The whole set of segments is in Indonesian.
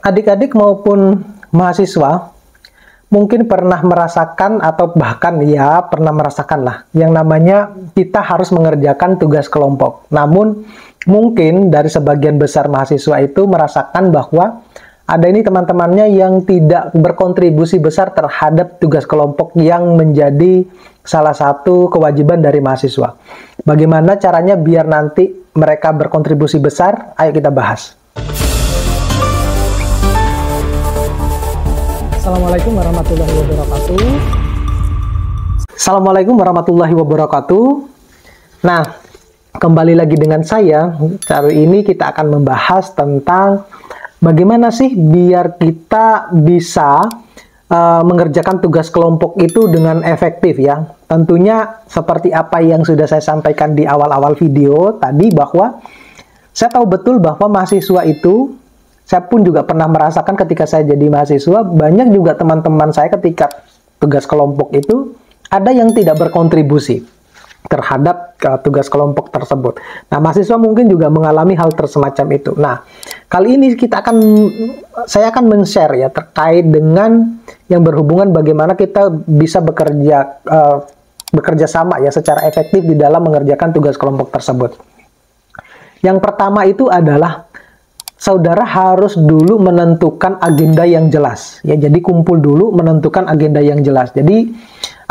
adik-adik maupun mahasiswa mungkin pernah merasakan atau bahkan ya pernah merasakan lah yang namanya kita harus mengerjakan tugas kelompok. Namun mungkin dari sebagian besar mahasiswa itu merasakan bahwa ada ini teman-temannya yang tidak berkontribusi besar terhadap tugas kelompok yang menjadi salah satu kewajiban dari mahasiswa. Bagaimana caranya biar nanti mereka berkontribusi besar? Ayo kita bahas. Assalamualaikum warahmatullahi wabarakatuh. Assalamualaikum warahmatullahi wabarakatuh. Nah, kembali lagi dengan saya. Kali ini kita akan membahas tentang bagaimana sih biar kita bisa mengerjakan tugas kelompok itu dengan efektif ya. Tentunya seperti apa yang sudah saya sampaikan di awal-awal video tadi, bahwa saya tahu betul bahwa mahasiswa itu, saya pun juga pernah merasakan ketika saya jadi mahasiswa, banyak juga teman-teman saya ketika tugas kelompok itu ada yang tidak berkontribusi terhadap tugas kelompok tersebut. Nah, mahasiswa mungkin juga mengalami hal semacam itu. Nah, kali ini saya akan men-share ya terkait dengan yang berhubungan bagaimana kita bisa bekerja sama ya secara efektif di dalam mengerjakan tugas kelompok tersebut. Yang pertama itu adalah saudara harus dulu menentukan agenda yang jelas. Ya, jadi kumpul dulu menentukan agenda yang jelas. Jadi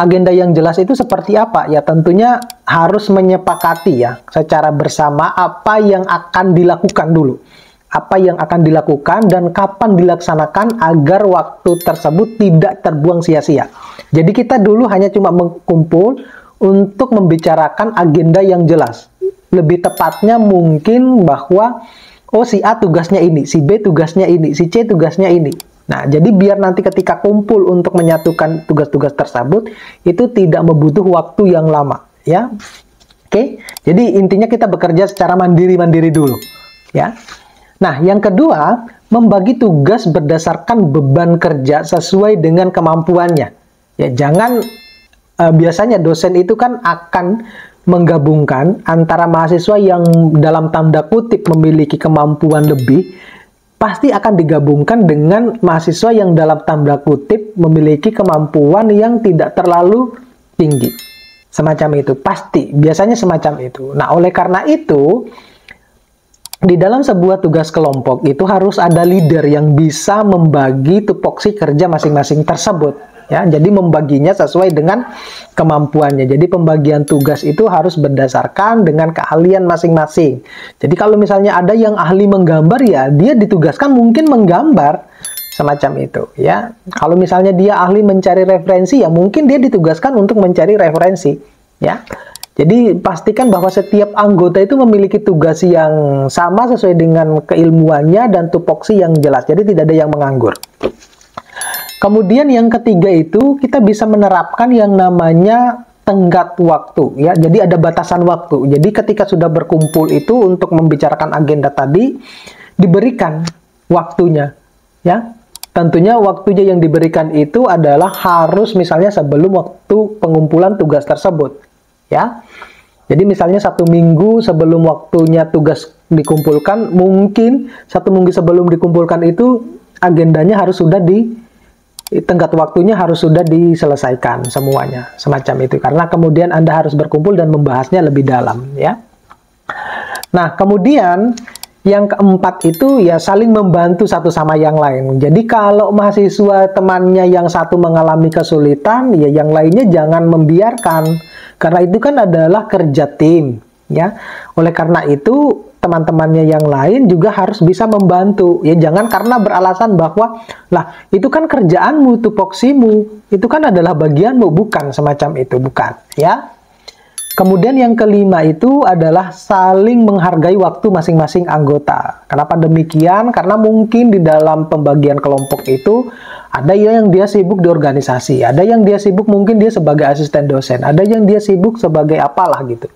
agenda yang jelas itu seperti apa? Ya, tentunya harus menyepakati ya secara bersama apa yang akan dilakukan dulu. Apa yang akan dilakukan dan kapan dilaksanakan agar waktu tersebut tidak terbuang sia-sia. Jadi kita dulu hanya cuma berkumpul untuk membicarakan agenda yang jelas. Lebih tepatnya mungkin bahwa oh, si A tugasnya ini, si B tugasnya ini, si C tugasnya ini. Nah, jadi biar nanti ketika kumpul untuk menyatukan tugas-tugas tersebut, itu tidak membutuh waktu yang lama, ya. Oke, jadi intinya kita bekerja secara mandiri-mandiri dulu, ya. Nah, yang kedua, membagi tugas berdasarkan beban kerja sesuai dengan kemampuannya. Ya, jangan, biasanya dosen itu kan akan menggabungkan antara mahasiswa yang dalam tanda kutip memiliki kemampuan lebih, pasti akan digabungkan dengan mahasiswa yang dalam tanda kutip memiliki kemampuan yang tidak terlalu tinggi. Semacam itu, pasti, biasanya semacam itu. Nah, oleh karena itu, di dalam sebuah tugas kelompok itu harus ada leader yang bisa membagi tupoksi kerja masing-masing tersebut. Ya, jadi membaginya sesuai dengan kemampuannya. Jadi pembagian tugas itu harus berdasarkan dengan keahlian masing-masing. Jadi kalau misalnya ada yang ahli menggambar, ya dia ditugaskan mungkin menggambar semacam itu. Ya, kalau misalnya dia ahli mencari referensi, ya mungkin dia ditugaskan untuk mencari referensi. Ya, jadi pastikan bahwa setiap anggota itu memiliki tugas yang sama sesuai dengan keilmuannya dan tupoksi yang jelas. Jadi tidak ada yang menganggur. Kemudian yang ketiga itu kita bisa menerapkan yang namanya tenggat waktu ya. Jadi ada batasan waktu. Jadi ketika sudah berkumpul itu untuk membicarakan agenda tadi diberikan waktunya ya. Tentunya waktunya yang diberikan itu adalah harus misalnya sebelum waktu pengumpulan tugas tersebut ya. Jadi misalnya 1 minggu sebelum waktunya tugas dikumpulkan, mungkin 1 minggu sebelum dikumpulkan itu agendanya harus sudah tenggat waktunya harus sudah diselesaikan semuanya, semacam itu. Karena kemudian Anda harus berkumpul dan membahasnya lebih dalam, ya. Nah, kemudian yang keempat itu ya saling membantu satu sama yang lain. Jadi kalau mahasiswa temannya yang satu mengalami kesulitan, ya yang lainnya jangan membiarkan. Karena itu kan adalah kerja tim, ya. Oleh karena itu teman-temannya yang lain juga harus bisa membantu. Ya jangan karena beralasan bahwa lah itu kan kerjaanmu, tupoksimu, itu kan adalah bagianmu, bukan semacam itu, bukan, ya. Kemudian yang kelima itu adalah saling menghargai waktu masing-masing anggota. Kenapa demikian? Karena mungkin di dalam pembagian kelompok itu ada yang dia sibuk di organisasi, ada yang dia sibuk mungkin dia sebagai asisten dosen, ada yang dia sibuk sebagai apalah gitu.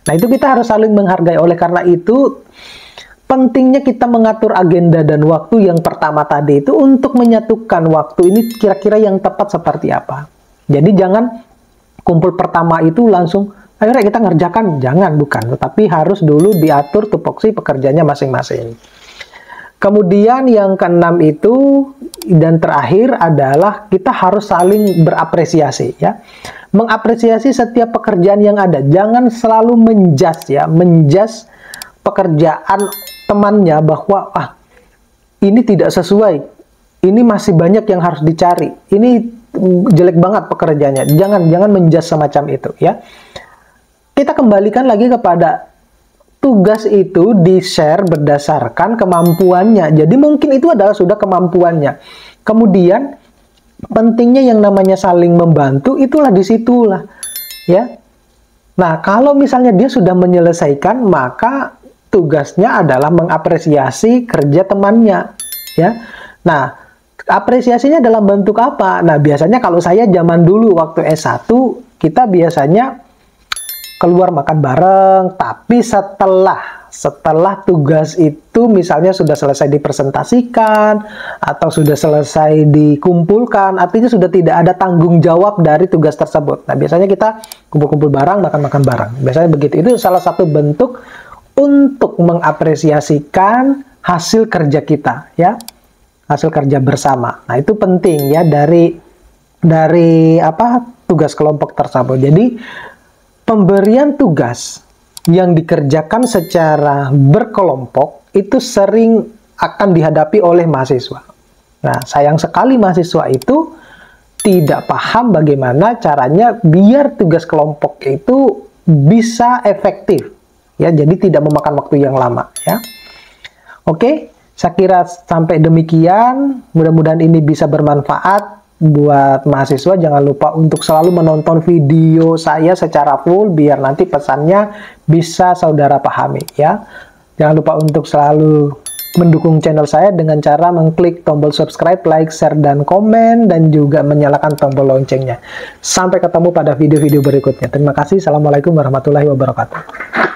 Nah, itu kita harus saling menghargai. Oleh karena itu, pentingnya kita mengatur agenda dan waktu yang pertama tadi itu untuk menyatukan waktu ini kira-kira yang tepat seperti apa. Jadi jangan kumpul pertama itu langsung, akhirnya kita ngerjakan. Jangan, bukan. Tetapi harus dulu diatur tupoksi pekerjaannya masing-masing. Kemudian yang keenam itu dan terakhir adalah kita harus saling berapresiasi ya. Mengapresiasi setiap pekerjaan yang ada. Jangan selalu menjudge ya, menjudge pekerjaan temannya bahwa ini tidak sesuai. Ini masih banyak yang harus dicari. Ini jelek banget pekerjaannya. Jangan menjudge semacam itu ya. Kita kembalikan lagi kepada tugas itu di-share berdasarkan kemampuannya. Jadi mungkin itu adalah sudah kemampuannya. Kemudian pentingnya yang namanya saling membantu itulah disitulah ya. Nah, kalau misalnya dia sudah menyelesaikan, maka tugasnya adalah mengapresiasi kerja temannya ya. Nah, apresiasinya dalam bentuk apa? Nah, biasanya kalau saya zaman dulu waktu S1, kita biasanya keluar makan bareng, tapi setelah tugas itu misalnya sudah selesai dipresentasikan atau sudah selesai dikumpulkan, artinya sudah tidak ada tanggung jawab dari tugas tersebut. Nah, biasanya kita kumpul-kumpul bareng, makan-makan bareng. Biasanya begitu. Itu salah satu bentuk untuk mengapresiasikan hasil kerja kita, ya. Hasil kerja bersama. Nah, itu penting ya dari tugas kelompok tersebut. Jadi pemberian tugas yang dikerjakan secara berkelompok itu sering akan dihadapi oleh mahasiswa. Nah, sayang sekali mahasiswa itu tidak paham bagaimana caranya biar tugas kelompok itu bisa efektif. Ya, jadi tidak memakan waktu yang lama ya. Oke, saya kira sampai demikian. Mudah-mudahan ini bisa bermanfaat buat mahasiswa. Jangan lupa untuk selalu menonton video saya secara full biar nanti pesannya bisa saudara pahami ya. Jangan lupa untuk selalu mendukung channel saya dengan cara mengklik tombol subscribe, like, share, dan komen, dan juga menyalakan tombol loncengnya. Sampai ketemu pada video-video berikutnya. Terima kasih. Assalamualaikum warahmatullahi wabarakatuh.